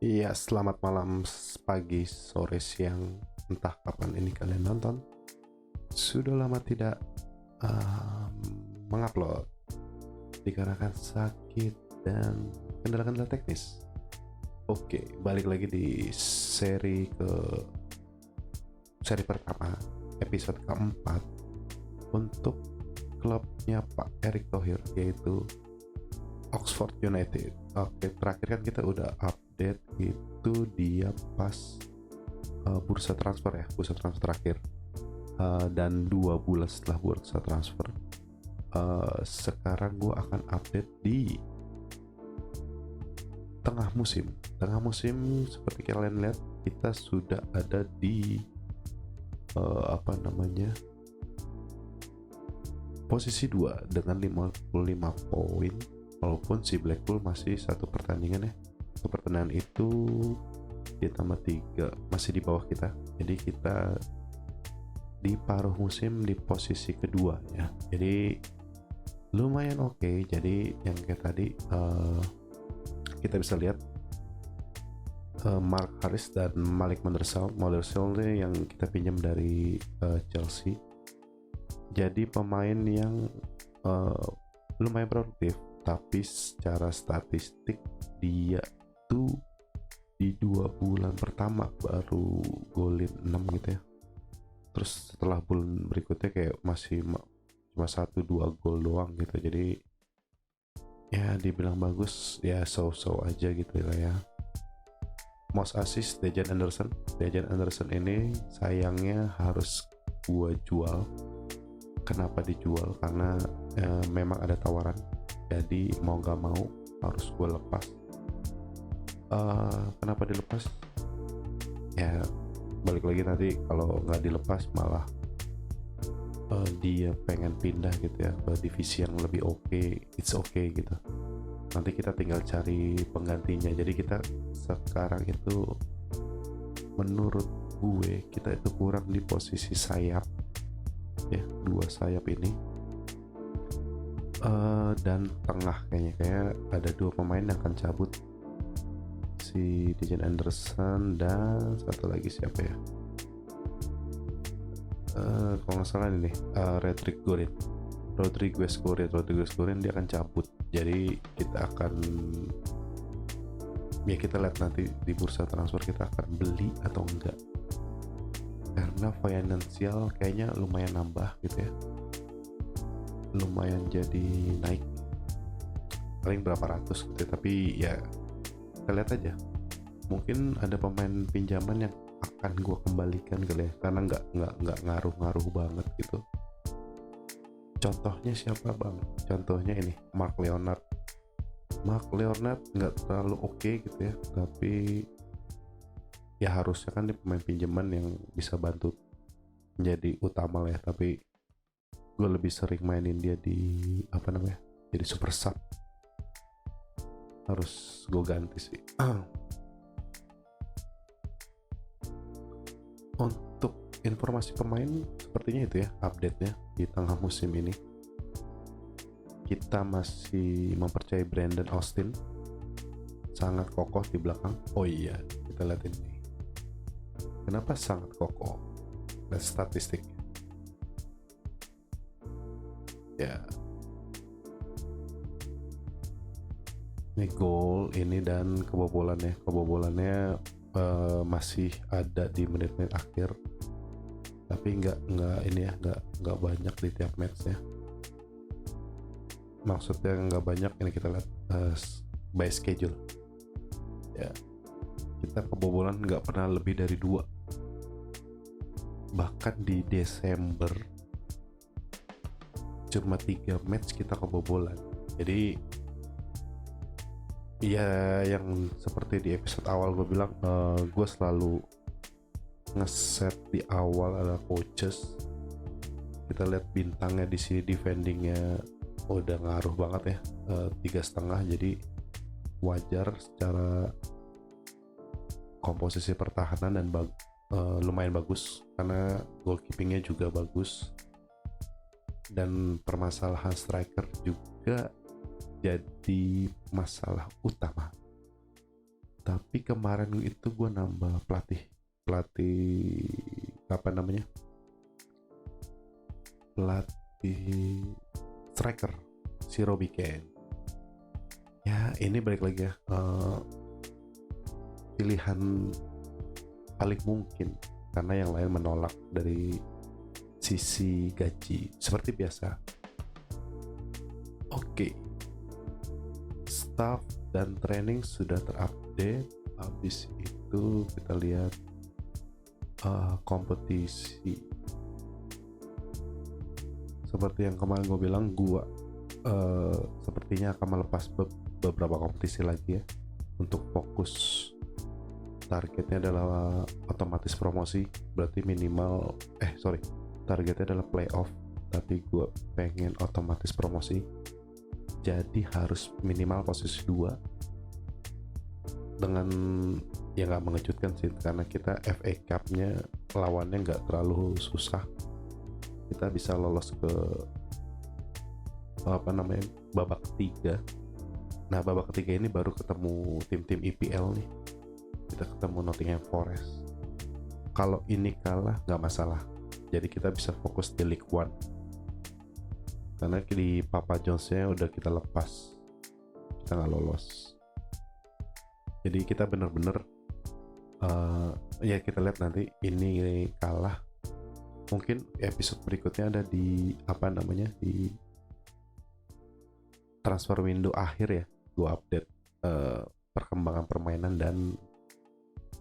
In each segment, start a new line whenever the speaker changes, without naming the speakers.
Iya, selamat malam, pagi, sore, siang, entah kapan ini kalian nonton. Sudah lama tidak um, mengupload dikarenakan sakit dan kendala-kendala teknis. Oke, balik lagi di seri pertama, episode keempat untuk klubnya Pak Erick Thohir, yaitu Oxford United. Oke, terakhir kan kita udah update itu dia pas bursa transfer ya, bursa transfer terakhir. Dan 2 bulan setelah bursa transfer, sekarang gue akan update di tengah musim seperti kalian lihat kita sudah ada di posisi 2 dengan 55 poin, walaupun si Blackpool masih satu pertandingan ya. Satu pertandingan itu ditambah 3 masih di bawah kita, jadi kita di paruh musim di posisi kedua ya, jadi lumayan oke. Jadi yang kayak tadi kita bisa lihat Mark Harris dan Malik Modersound yang kita pinjam dari Chelsea, jadi pemain yang lumayan produktif, tapi secara statistik dia tuh di 2 bulan pertama baru golin 6 gitu ya. Terus setelah bulan berikutnya kayak masih cuma 1-2 gol doang gitu. Jadi ya dibilang bagus ya so-so aja gitu lah ya. Most assist Dejan Anderson ini sayangnya harus gua jual. Kenapa dijual? Karena memang ada tawaran, jadi mau gak mau harus gua lepas. Kenapa dilepas? Ya balik lagi nanti, kalau nggak dilepas malah dia pengen pindah gitu ya ke divisi yang lebih oke. It's okay gitu, nanti kita tinggal cari penggantinya. Jadi kita sekarang itu menurut gue kita itu kurang di posisi sayap ya, 2 sayap ini dan tengah. Kayaknya ada 2 pemain yang akan cabut, si Dejan Anderson dan satu lagi siapa ya, kalau nggak salah ini Rodriguez Gorin dia akan cabut. Jadi kita akan ya kita lihat nanti di bursa transfer kita akan beli atau enggak, karena finansial kayaknya lumayan nambah gitu ya, lumayan jadi naik paling berapa ratus gitu ya. Tapi ya kita lihat aja, mungkin ada pemain pinjaman yang akan gue kembalikan kali ya, karena nggak ngaruh banget gitu. Contohnya siapa bang? Contohnya ini Mark Leonard nggak terlalu oke gitu ya, tapi ya harusnya kan dia pemain pinjaman yang bisa bantu menjadi utama lah ya. Tapi gue lebih sering mainin dia di jadi super sub. Harus gue ganti sih. Untuk informasi pemain sepertinya itu ya update-nya di tengah musim ini. Kita masih mempercayai Brandon Austin, sangat kokoh di belakang. Oh iya, kita lihat ini. Kenapa sangat kokoh? Lihat statistik. Ya. Ini gol ini dan kebobolannya masih ada di menit-menit akhir, tapi nggak ini ya, nggak banyak di tiap match ya. Maksudnya nggak banyak, ini kita lihat by schedule ya, kita kebobolan nggak pernah lebih dari 2. Bahkan di Desember cuma 3 match kita kebobolan. Jadi ya yang seperti di episode awal gue bilang, gue selalu ngeset di awal adalah coaches. Kita lihat bintangnya di sini, defendingnya udah ngaruh banget ya, 3,5. Jadi wajar secara komposisi pertahanan dan lumayan bagus, karena goalkeepingnya juga bagus, dan permasalahan striker juga jadi masalah utama. Tapi kemarin itu gue nambah pelatih apa namanya, pelatih striker, si Robbie Keane. Ya ini balik lagi ya, pilihan paling mungkin karena yang lain menolak dari sisi gaji seperti biasa. Oke, staff dan training sudah terupdate. Habis itu kita lihat kompetisi. Seperti yang kemarin gue bilang, gue sepertinya akan melepas beberapa kompetisi lagi ya, untuk fokus. Targetnya adalah otomatis promosi, berarti minimal targetnya adalah playoff, tapi gue pengen otomatis promosi, jadi harus minimal posisi 2. Dengan ya nggak mengejutkan sih, karena kita FA Cup-nya lawannya nggak terlalu susah, kita bisa lolos ke babak ketiga. Nah babak ketiga ini baru ketemu tim-tim EPL nih, kita ketemu Nottingham Forest. Kalau ini kalah nggak masalah, jadi kita bisa fokus di League One, karena di Papa John's-nya udah kita lepas, kita nggak lolos. Jadi kita bener-bener ya kita lihat nanti. Ini kalah, mungkin episode berikutnya ada di di transfer window akhir ya, gue update perkembangan permainan dan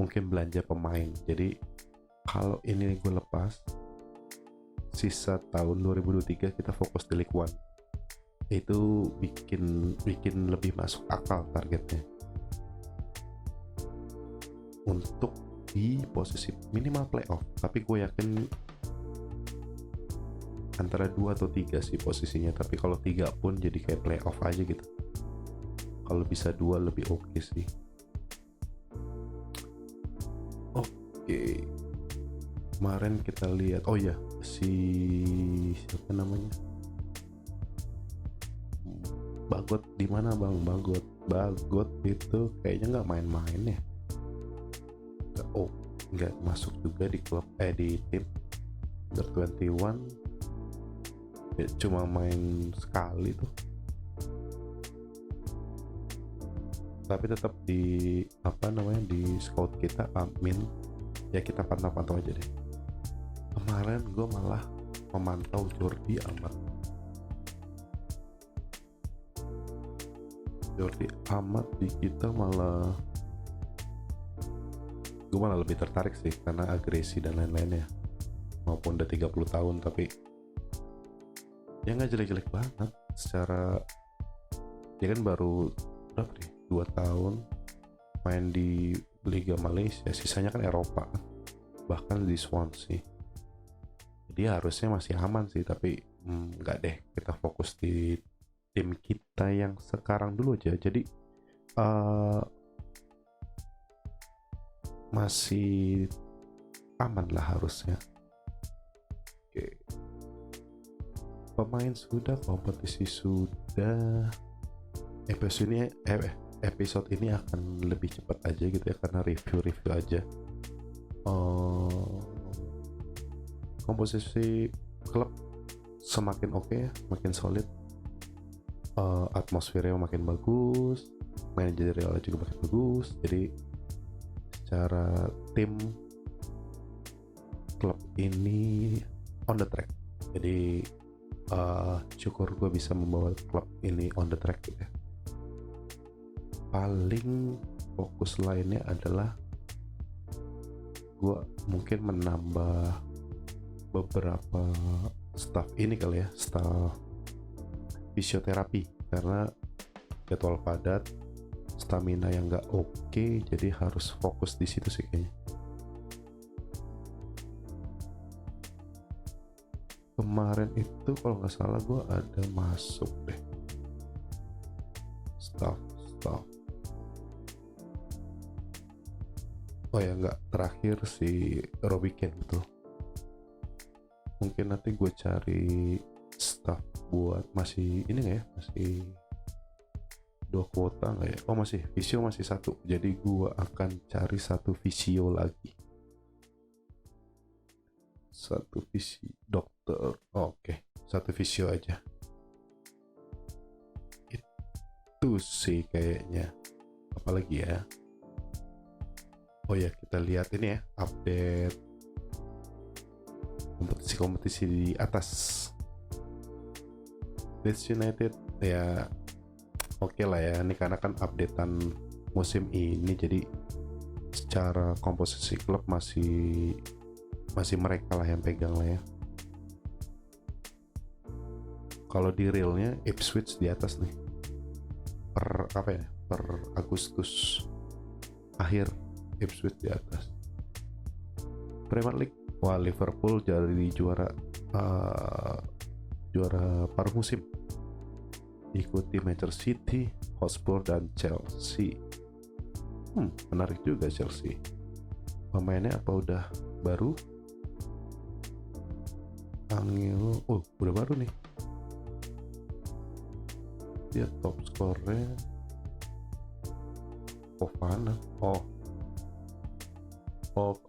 mungkin belanja pemain. Jadi kalau ini gue lepas, sisa tahun 2023 kita fokus di League One. Itu bikin lebih masuk akal targetnya, untuk di posisi minimal playoff. Tapi gue yakin antara 2 atau 3 sih posisinya, tapi kalau 3 pun jadi kayak playoff aja gitu. Kalau bisa 2 lebih oke sih. Oke. Kemarin kita lihat, oh ya, siapa namanya, Bagot di mana Bang? Bagot itu kayaknya nggak main-main ya. Nggak masuk juga di klub di tim Under 21 ya, cuma main sekali tuh. Tapi tetap di di scout kita Amin ya, kita pantau aja deh. Kemarin gue malah memantau Jordi Amat di kita, gue malah lebih tertarik sih karena agresi dan lain-lainnya, maupun udah 30 tahun tapi ya nggak jelek-jelek banget. Secara dia kan baru 2 tahun main di Liga Malaysia, sisanya kan Eropa, bahkan di Swansea. Dia harusnya masih aman sih, tapi nggak deh, kita fokus di tim kita yang sekarang dulu aja. Jadi masih aman lah harusnya. Oke. Pemain sudah, kompetisi sudah. Episode ini akan lebih cepat aja gitu ya, karena review aja. Komposisi klub semakin oke ya, makin solid. Atmosfernya makin bagus, manajerial juga makin bagus. Jadi secara tim, klub ini on the track. Jadi syukur gue bisa membawa klub ini on the track gitu ya. Paling fokus lainnya adalah gue mungkin menambah beberapa staff ini kali ya, staff fisioterapi, karena jadwal padat, stamina yang nggak oke, jadi harus fokus di situ sih kayaknya. Kemarin itu kalau nggak salah gue ada masuk deh staff. Oh ya, nggak, terakhir si Robbie Keane betul. Mungkin nanti gue cari staff buat masih ini nggak ya, masih 2 kuota nggak ya? Oh masih, Visio masih 1, jadi gua akan cari 1 Visio lagi. 1 Visio dokter. Oke, 1 Visio aja. Itu sih kayaknya. Apalagi ya? Oh ya, kita lihat ini ya, update kompetisi-kompetisi di atas. Leeds United ya oke lah ya, ini karena kan updatean musim ini, jadi secara komposisi klub masih mereka lah yang pegang lah ya. Kalau di realnya Ipswich di atas nih per Agustus akhir, Ipswich di atas. Premier League, wah Liverpool jadi juara paruh musim, diikuti Manchester City, Hotspur dan Chelsea. Menarik juga Chelsea. Pemainnya apa udah baru? Angelo, udah baru nih. Dia top skornya Fofana.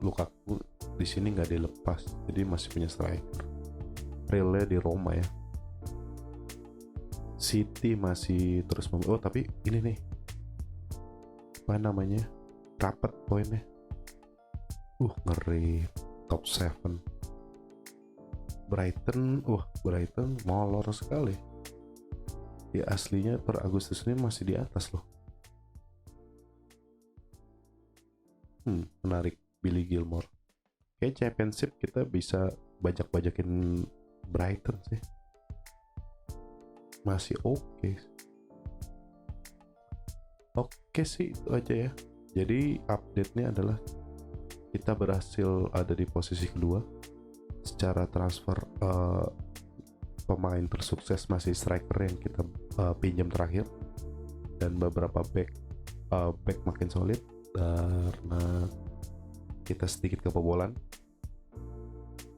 Lukaku di sini nggak dilepas, jadi masih punya striker. Realnya di Roma ya. City masih terus tapi ini nih apa namanya, rapat poinnya. Ngeri, top 7. Brighton molor sekali. Ya aslinya per Agustus ini masih di atas loh. Menarik, Billy Gilmore. Kayak championship kita bisa bajak-bajakin Brighton sih. Masih oke sih, itu aja ya. Jadi update-nya adalah kita berhasil ada di posisi kedua secara transfer. Pemain tersukses masih striker yang kita pinjam terakhir, dan beberapa back makin solid karena kita sedikit kebobolan.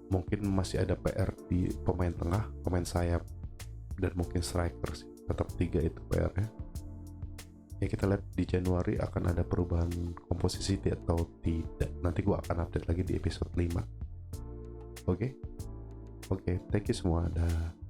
Mungkin masih ada PR di pemain tengah, pemain sayap, dan mungkin striker sih. Tetap 3 itu PR-nya. Ya kita lihat di Januari akan ada perubahan komposisi atau tidak. Nanti gua akan update lagi di episode 5. Oke, thank you semua. Dah.